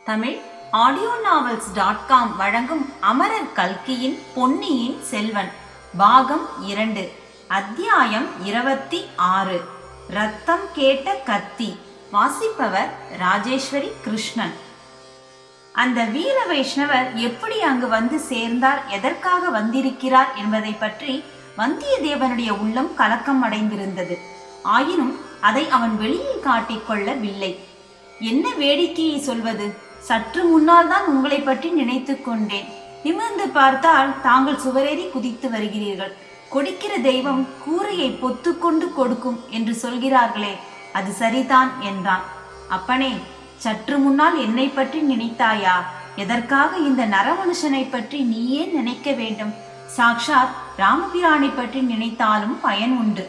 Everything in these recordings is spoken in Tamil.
தமிழ் audio-novels.com வழங்கும் அமரர் கல்கியின் பொன்னியின் செல்வன் பாகம் 2 அத்தியாயம் 26 ரத்தம் கேட்ட கத்தி. வாசிப்பவர் ராஜேஸ்வரி கிருஷ்ணன். அந்த வீர வைஷ்ணவர் எப்படி அங்கு வந்து சேர்ந்தார், எதற்காக வந்திருக்கிறார் என்பதை பற்றி வந்தியத்தேவனுடைய உள்ளம் கலக்கம் அடைந்திருந்தது. ஆயினும் அதை அவன் வெளியில் காட்டிக்கொள்ளவில்லை. என்ன வேடிக்கையை சொல்வது, சற்று முன்னால் தான் உங்களை பற்றி நினைத்து கொண்டேன். நிமிர்ந்து பார்த்தால் தாங்கள் சுவரேறி குதித்து வருகிறீர்கள். கொடுக்கிற தெய்வம் கூரையை பொத்து கொண்டு கொடுக்கும் என்று சொல்கிறார்களே, அது சரிதான் என்றான். அப்பனே, சற்று முன்னால் என்னை பற்றி நினைத்தாயா? எதற்காக இந்த நரமனுஷனை பற்றி நீ ஏன் நினைக்க வேண்டும்? சாக்ஷாத் ராமபிரானை பற்றி நினைத்தாலும் பயன் உண்டு.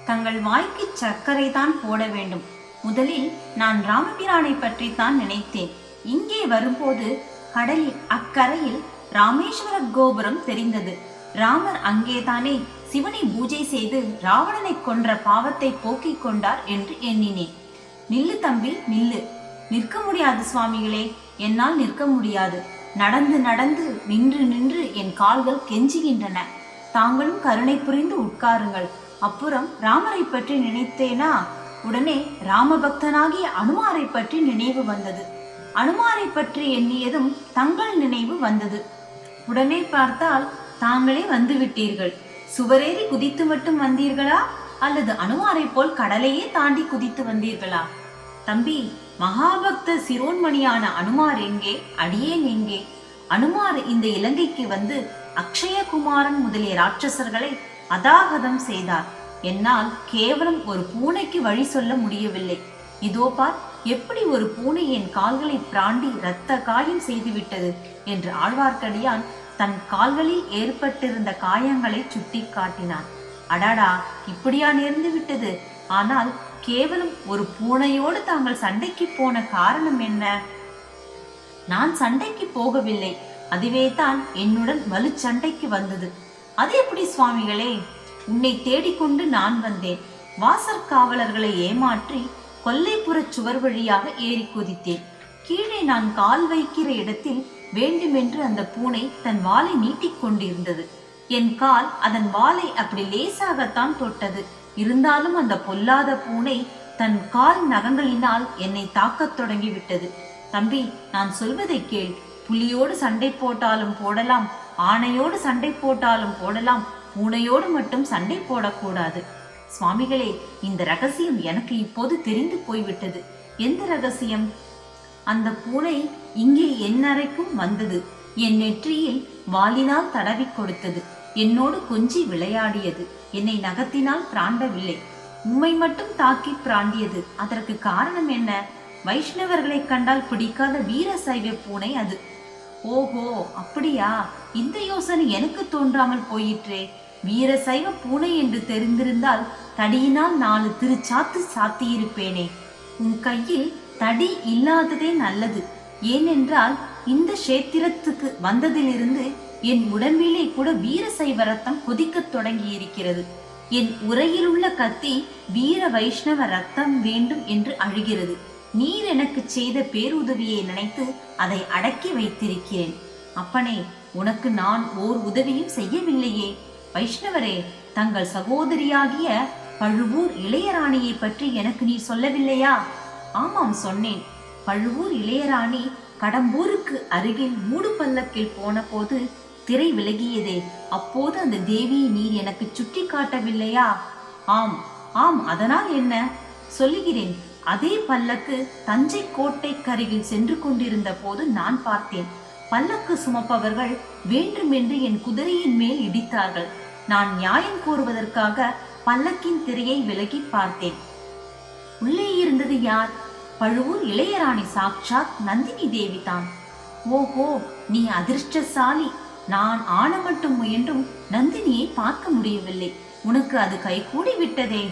தங்கள் வாய்க்கு சர்க்கரை தான் போட வேண்டும். முதலில் நான் ராமபிரானை பற்றி தான் நினைத்தேன். இங்கே வரும்போது கடலில் அக்கரையில் ராமேஸ்வர கோபுரம் தெரிந்தது. ராமர் அங்கேதானே சிவனை பூஜை செய்து ராவணனை கொன்ற பாவத்தை போக்கிக் கொண்டார் என்று எண்ணினேன். நில்லு தம்பி, நில்லு. நிற்க முடியாது சுவாமிகளே, என்னால் நிற்க முடியாது. நடந்து நடந்து நின்று நின்று என் கால்கள் கெஞ்சுகின்றன. தாங்களும் கருணை புரிந்து உட்காருங்கள். அப்புறம் ராமரை பற்றி நினைத்தேனா, உடனே ராமபக்தனாகிய அனுமாரை பற்றி நினைவு வந்தது. அனுமாரை பற்றி எண்ணியதும் தங்கள் நினைவு வந்தது. உடனே பார்த்தால் தாங்களே வந்து விட்டீர்கள். சுவரேறி குதித்து மட்டும் வந்தீர்களா, அல்லது அனுமாரை போல் கடலையே தாண்டி குதித்து வந்தீர்களா? தம்பி, மகாபக்த சிரோன்மணியான அனுமார் எங்கே? அடியேன் எங்கே? அனுமார் இந்த இலங்கைக்கு வந்து அக்ஷயகுமாரன் முதலிய ராட்சசர்களை அதாகதம் செய்தார். என்னால் கேவலம் ஒரு பூனைக்கு வழி சொல்ல முடியவில்லை. இதோ பார், எப்படி ஒரு பூனை என் கால்களை பிராண்டி இரத்த காயம் செய்துவிட்டது என்று ஆழ்வார்க்கடியான் தன் கால்களில் ஏற்பட்டிருந்த காயங்களை சுட்டி காட்டினான். அடாடா, இப்படியா நேர்ந்து விட்டது? ஆனால் கேவலம் ஒரு பூனையோடு தாங்கள் சண்டைக்கு போன காரணம் என்ன? நான் சண்டைக்கு போகவில்லை, அதுவே தான் என்னுடன் வலு சண்டைக்கு வந்தது. அது எப்படி சுவாமிகளே? உன்னை தேடிக்கொண்டு நான் வந்தேன். வாசற்காவலர்களை ஏமாற்றி கொல்லைப்புற சுவர் வழியாக ஏறி குதித்தேன். கீழே நான் கால் வைக்கிற இடத்தில் வேண்டுமென்று அந்த பூனை தன் வாலை நீட்டிக் கொண்டிருந்தது. என் கால் அதன் வாலை அப்படி லேசாகத்தான் தொட்டது. இருந்தாலும் அந்த பொல்லாத பூனை தன் கால் நகங்களினால் என்னை தாக்கத் தொடங்கிவிட்டது. தம்பி, நான் சொல்வதை கேள். புலியோடு சண்டை போட்டாலும் போடலாம், ஆனையோடு சண்டை போட்டாலும் போடலாம், பூனையோடு மட்டும் சண்டை போடக்கூடாது. சுவாமிகளே, இந்த ரகசியம் எனக்கு இப்போது தெரிந்து போய்விட்டது. எந்த ரகசியம்? அந்த பூனை இங்கே என் அறைக்கும் வந்தது. என் நெற்றியில் வாலினால் தடவி கொடுத்தது. என்னோடு கொஞ்சி விளையாடியது. என்னை நகத்தினால் பிராண்டவில்லை, உம்மை மட்டும் தாக்கி பிராண்டியது. அதற்கு காரணம் என்ன? வைஷ்ணவர்களை கண்டால் பிடிக்காத வீர சைவ பூனை அது. ஓஹோ, அப்படியா? இந்த யோசனை எனக்கு தோன்றாமல் போயிற்றே. வீர சைவ பூனை என்று தெரிந்திருந்தால் தடியினால் 4 திருச்சாத்து சாத்தியிருப்பேனே. உன் கையில் தடி இல்லாததே நல்லது. ஏனென்றால் இந்த கஷேத்திரத்துக்கு வந்ததிலிருந்து என் உடம்பிலே கூட வீர சைவ ரத்தம் கொதிக்கத் தொடங்கி இருக்கிறது. என் உரையில் உள்ள கத்தி வீர வைஷ்ணவ ரத்தம் வேண்டும் என்று அழுகிறது. நீர் எனக்கு செய்த பேருதவியை நினைத்து அதை அடக்கி வைத்திருக்கிறேன். அப்பனே, உனக்கு நான் ஓர் உதவியும் செய்யவில்லையே. வைஷ்ணவரே, தங்கள் சகோதரியாகிய பழுவூர் இளையராணியை பற்றி எனக்கு நீ சொல்லவில்லையா? ஆமாம், சொன்னேன். பழுவூர் இளையராணி கடம்பூருக்கு அருகில் மூடு பல்லக்கில் போன போது திரை விலகியதே, அப்போது அந்த தேவியை நீர் எனக்கு சுட்டி காட்டவில்லையா? ஆம் ஆம், அதனால் என்ன? சொல்லுகிறேன். அதே பல்லக்கு தஞ்சை கோட்டைக்கருகில் சென்று கொண்டிருந்த போது நான் பார்த்தேன். பல்லக்கு சுமப்பவர்கள் வேண்டுமென்று என் குதிரையின் மேல் இடித்தார்கள். நான் நியாயம் கூறுவதற்காக பல்லக்கின் திரையை விலகி பார்த்தேன். உள்ளே இருந்தது யார்? பழுவூர் இளையராணி, சாக்ஷாத் நந்தினி தேவி தான். ஓஹோ, நீ அதிர்ஷ்டசாலி. நான் ஆன மட்டும் முயன்றும் நந்தினியை பார்க்க முடியவில்லை. உனக்கு அது கைகூடி விட்டதே.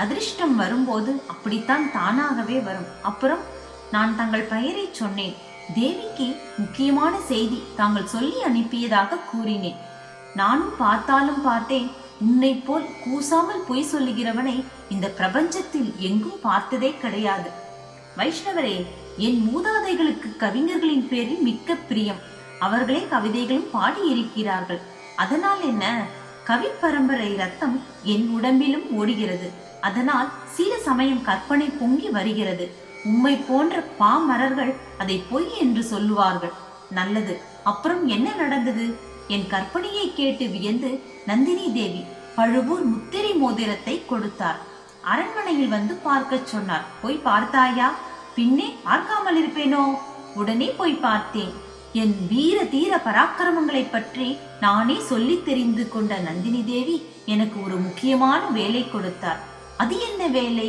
அதிர்ஷ்டம் வரும்போது அப்படித்தான் தானாகவே வரும். அப்புறம் நான் தங்கள் பெயரை சொன்னேன். தேவிக்கு முக்கியமான செய்தி தாங்கள் சொல்லி அனுப்பியதாக கூறினேன். நானும் பார்த்தாலும் பார்த்தேன். உன்னை போல் கூசாமல் பொய் சொல்லுகிறவனை இந்த பிரபஞ்சத்தில் எங்கும் பார்த்ததே கிடையாது. வைஷ்ணவரே, என் மூதாதைகளுக்கு கவிஞர்களின் பேரில் மிக்க பிரியம். அவர்களே கவிதைகளும் பாடி இருக்கிறார்கள். அதனால் என்ன? கவி பரம்பரை ரத்தம் என் உடம்பிலும் ஓடுகிறது. அதனால் சில சமயம் கற்பனை பொங்கி வருகிறது. உம்மை போன்ற பாமரர்கள் அதை பொய் என்று சொல்லுவார்கள். நல்லது, அப்புறம் என்ன நடந்தது? என் கற்பனையை கேட்டு வியந்து நந்தினி தேவி பழுவூர் முத்திரை மோதிரத்தை கொடுத்தார். அரண்மனையில் வந்து பார்க்க சொன்னார். போய் பார்த்தாயா? பின்னே பார்க்காமல் இருப்பேனோ? உடனே போய் பார்த்தேன். என் வீர தீர பராக்கிரமங்களை பற்றி நானே சொல்லி தெரிந்து கொண்ட நந்தினி தேவி எனக்கு ஒரு முக்கியமான வேலை கொடுத்தார். அது என்ன வேலை?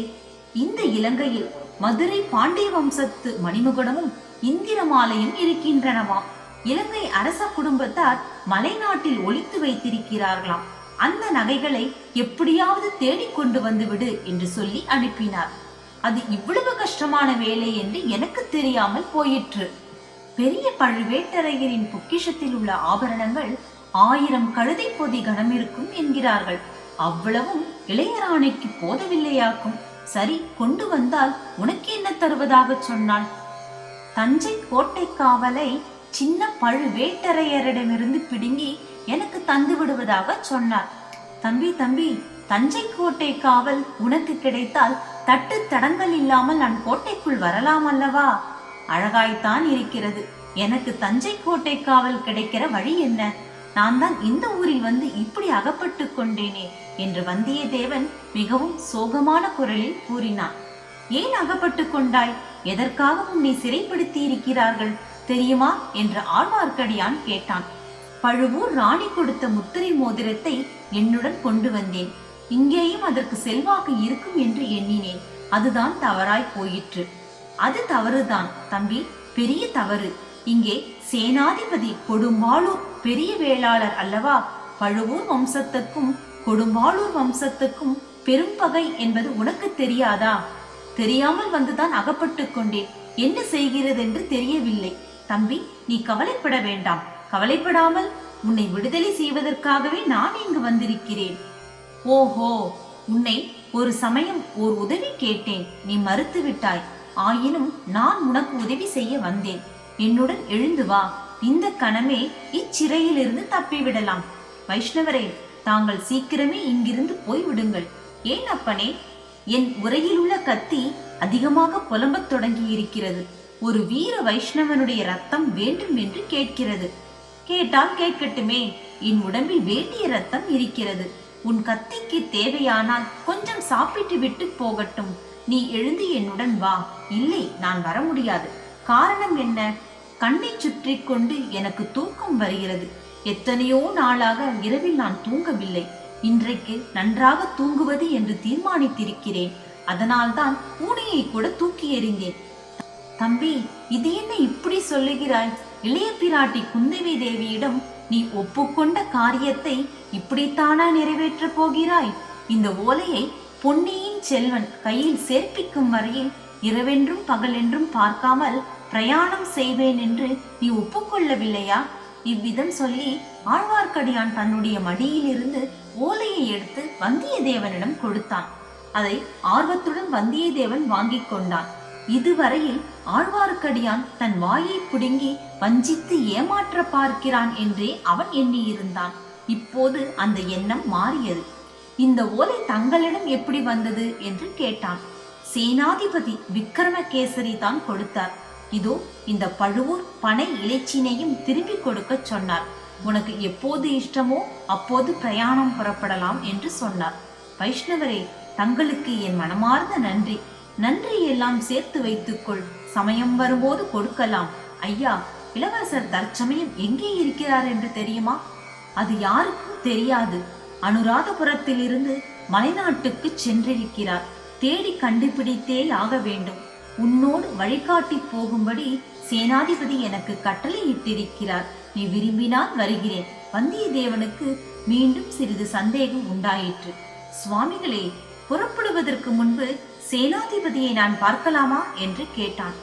இந்த இலங்கையில் மதுரை பாண்டிய வம்சத்து மணிமகுடமும் இந்திரமாலையும் இருக்கின்றனவாம். இலங்கை அரச குடும்பத்தார் மலைநாட்டில் ஒளித்து வைத்திருக்கிறார்களாம். அந்த நகைகளை எப்படியாவது தேடிக்கொண்டு வந்து விடு என்று சொல்லி அனுப்பினார். அது இவ்வளவு கஷ்டமான வேலை என்று எனக்கு தெரியாமல் போயிற்று. பெரிய பழுவேட்டரையரின் பொக்கிஷத்தில் உள்ள ஆபரணங்கள் 1000 கழுதை பொதி கனம் இருக்கும் என்கிறார்கள். அவ்வளவும் இளையராணிக்கு போதவில்லையாக்கும். சரி, கொண்டு வந்தால் உனக்கு என்ன தருவதாக சொன்னாள்? தஞ்சை கோட்டை காவலை சின்ன பழுவேட்டரையரிடமிருந்து பிடுங்கி எனக்கு தந்து விடுவதாக சொன்னார். தம்பி தம்பி, தஞ்சை கோட்டை காவல் உனக்கு கிடைத்தால் தட்டு தடங்கள் இல்லாமல் நான் கோட்டைக்குள் வரலாம் அல்லவா? அழகாய்த்தான் இருக்கிறது. எனக்கு தஞ்சை கோட்டை காவல் கிடைக்கிற வழி என்ன? நான் தான் இந்த ஊரில் வந்து இப்படி அகப்பட்டு கொண்டேனே என்று வந்தியத்தேவன் மிகவும் சோகமான குரலில் கூறினான். ஏன் அகப்பட்டு கொண்டாய்? எதற்காக உன்னை சிறைப்படுத்தி இருக்கிறார்கள் தெரியுமா என்று ஆழ்வார்க்கடியான் கேட்டான். பழுவூர் ராணி கொடுத்த முத்திரை மோதிரத்தை என்னுடன் கொண்டு வந்தேன். இங்கேயும் அதற்கு செல்வாக்கு இருக்கும் என்று எண்ணினேன். அதுதான் தவறாய் போயிற்று. அது தவறுதான் தம்பி, பெரிய தவறு. இங்கே சேனாதிபதி கொடும்பாளூர் பெரிய வேளாளர் அல்லவா? பழுவூர் வம்சத்துக்கும் கொடும்பாளூர் வம்சத்துக்கும் பெரும் பகை என்பது உனக்கு தெரியாதா? தெரியாமல் வந்துதான் அகப்பட்டு கொண்டேன். என்ன செய்கிறது என்று தெரியவில்லை. தம்பி, நீ கவலைப்பட வேண்டாம். கவலைப்படாமல் உன்னை விடுதலை செய்வதற்காகவே நான் இங்கு வந்திருக்கிறேன். ஓஹோ, உன்னை ஒரு சமயம் ஓர் உதவி கேட்டேன். நீ மறுத்து விட்டாய். ஆயினும் நான் உனக்கு உதவி செய்ய வந்தேன். என்னுடன் எழுந்து வா. இந்த கணமே இச்சிறையிலிருந்து தப்பிவிடலாம். வைஷ்ணவரே, தாங்கள் சீக்கிரமே இங்கிருந்து போய் விடுங்கள். ஏன் அப்பனே? என் உரையில் உள்ள கத்தி அதிகமாக புலம்பத் தொடங்கி இருக்கிறது. ஒரு வீர வைஷ்ணவனுடைய ரத்தம் வேண்டும் என்று கேட்கிறது. கேட்டால் கேட்கட்டுமே. என் உடம்பில் வேண்டிய ரத்தம் இருக்கிறது. உன் கத்திக்கு தேவையானால் கொஞ்சம் சாப்பிட்டு விட்டு போகட்டும். நீ எழுந்து என்னுடன் வா. இல்லை, நான் வர முடியாது. காரணம் என்ன? கண்ணை சுற்றி கொண்டு எனக்கு தூக்கம் வருகிறது. எத்தனையோ நாளாக இரவில் நான் தூங்கவில்லை. இன்றைக்கு நன்றாக தூங்குவது என்று தீர்மானித்திருக்கிறேன். அதனால்தான் பூனையை கூட தூக்கி எறிந்தேன். தம்பி, இது என்ன இப்படி சொல்லுகிறாய்? இளைய பிராட்டி குந்தவி தேவியிடம் நீ ஒப்புக்கொண்ட காரியத்தை இப்படித்தானா நிறைவேற்றப் போகிறாய்? இந்த ஓலையை பொன்னியின் செல்வன் கையில் சேர்ப்பிக்கும் வரையில் இரவென்றும் பகலென்றும் பார்க்காமல் பிரயாணம் செய்வேன் என்று நீ ஒப்புக்கொள்ளவில்லையா? இவ்விதம் சொல்லி ஆழ்வார்க்கடியான் தன்னுடைய மடியிலிருந்து ஓலையை எடுத்து வந்தியத்தேவனிடம் கொடுத்தான். அதை ஆர்வத்துடன் வந்தியத்தேவன் வாங்கிக் கொண்டான். இதுவரையில் ஆழ்வார்க்கடியான் தன் வாயை பிடுங்கி வஞ்சித்து ஏமாற்ற பார்க்கிறான் என்றே அவன் எண்ணியிருந்தான். இப்போது அந்த எண்ணம் மாறியது. இந்த ஓலை தங்களிடம் எப்படி வந்தது என்று கேட்டான். சேனாதிபதி விக்ரமகேசரி தான் கொடுத்தார். இதோ இந்த பழுவூர் பனை இலைச்சினையும் திருப்பி கொடுக்க சொன்னார். உனக்கு எப்போது இஷ்டமோ அப்போது பிரயாணம் புறப்படலாம் என்று சொன்னார். வைஷ்ணவரே, தங்களுக்கு என் மனமார்ந்த நன்றி. நன்றி எல்லாம் சேர்த்து வைத்துக்கொள். சமயம் வரும்போது கொடுக்கலாம். ஐயா, இளவரசர் தற்சமயம் எங்கே இருக்கிறார் என்று தெரியுமா? அது யாருக்கும் தெரியாது. அனுராதபுரத்தில் இருந்து மலைநாட்டுக்கு சென்றிருக்கிறார். தேடி கண்டுபிடித்தே ஆக வேண்டும். உன்னோடு வழிகாட்டி போகும்படி சேனாதிபதி எனக்கு கட்டளை இட்டிருக்கிறார். நீ விரும்பினால் வருகிறேன். வந்தியத்தேவனுக்கு மீண்டும் சிறிது சந்தேகம் உண்டாயிற்று. சுவாமிகளே, புறப்படுவதற்கு முன்பு சேனாதிபதியை நான் பார்க்கலாமா என்று கேட்டான்.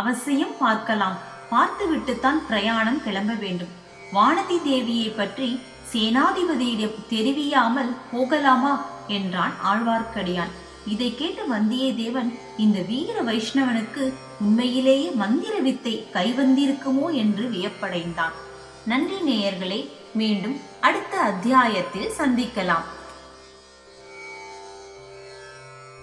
அவசியம் பார்க்கலாம். பார்த்துவிட்டுத்தான் பிரயாணம் கிளம்ப வேண்டும். வானதி தேவியை பற்றி சேனாதிபதியிடம் தெரிவியாமல் போகலாமா என்றான் ஆழ்வார்க்கடியான். இதை கேட்ட வந்தியத்தேவன் இந்த வீர வைஷ்ணவனுக்கு உண்மையிலேயே மந்திர வித்தை கைவந்திருக்குமோ என்று வியப்படைந்தான். நன்றி நேயர்களே, மீண்டும் அடுத்த அத்தியாயத்தில் சந்திக்கலாம்.